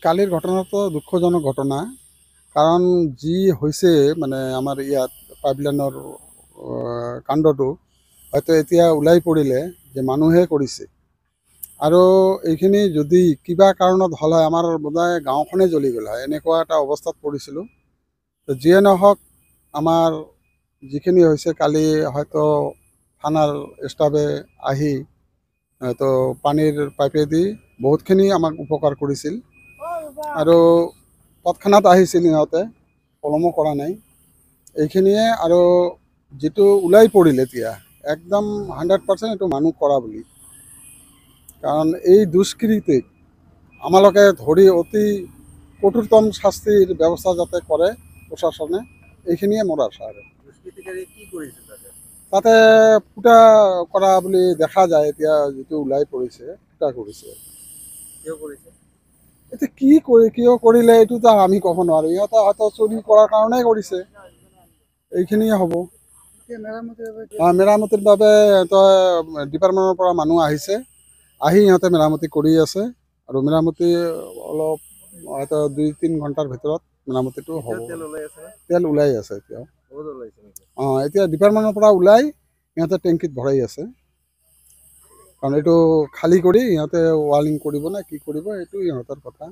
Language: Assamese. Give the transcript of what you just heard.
কালিৰ ঘটনাটো দুঃখজনক ঘটনা। কাৰণ যি হৈছে মানে আমাৰ ইয়াত পাইপলাইনৰ কাণ্ডটো হয়তো এতিয়া ওলাই পৰিলে যে মানুহে কৰিছে। আৰু এইখিনি যদি কিবা কাৰণত হ'ল হয় আমাৰ বোধহয় গাঁওখনেই জ্বলি গ'ল হয়, এনেকুৱা এটা অৱস্থাত পৰিছিলোঁ। যিয়ে নহওক আমাৰ যিখিনি হৈছে কালি হয়তো থানাৰ ষ্টাফে আহি তো পানীৰ পাইপেদি বহুতখিনি আমাক উপকাৰ কৰিছিল। আৰু তৎক্ষণাত আহিছিল সিহঁতে, পলমো কৰা নাই এইখিনিয়ে। আৰু যিটো ওলাই পৰিল এতিয়া একদম 100% এইটো মানুহ কৰা বুলি। কাৰণ এই দুষ্কৃতিক আমালোকে ধৰি অতি কঠোৰতম শাস্তিৰ ব্যৱস্থা যাতে কৰে প্ৰশাসনে, এইখিনিয়ে মোৰ আশা। আৰু তাতে ফুটা কৰা বুলি দেখা যায়, এতিয়া যিটো ওলাই পৰিছে ফুটা কৰিছে। এতিয়া কিয় কৰিলে এইটোতো আমি ক'ব নোৱাৰোঁ। ইহঁতে হয়তো চুৰি কৰাৰ কাৰণেই কৰিছে, এইখিনিয়ে হ'ব। মেৰামতিৰ বাবে ডিপাৰ্টমেণ্টৰ পৰা মানুহ আহিছে, আহি সিহঁতে মেৰামতি কৰি আছে। আৰু মেৰামতি অলপ হয়তো 2-3 ঘণ্টাৰ ভিতৰত মেৰামতিটো হ'ব। তেল ওলাই আছে এতিয়াও। এতিয়া ডিপাৰ্টমেণ্টৰ পৰা ওলাই সিহঁতে টেংকিত ভৰাই আছে। কাৰণ এইটো খালী কৰি সিহঁতে ৱাৰিং কৰিব নে কি কৰিব, এইটো ইহঁতৰ কথা।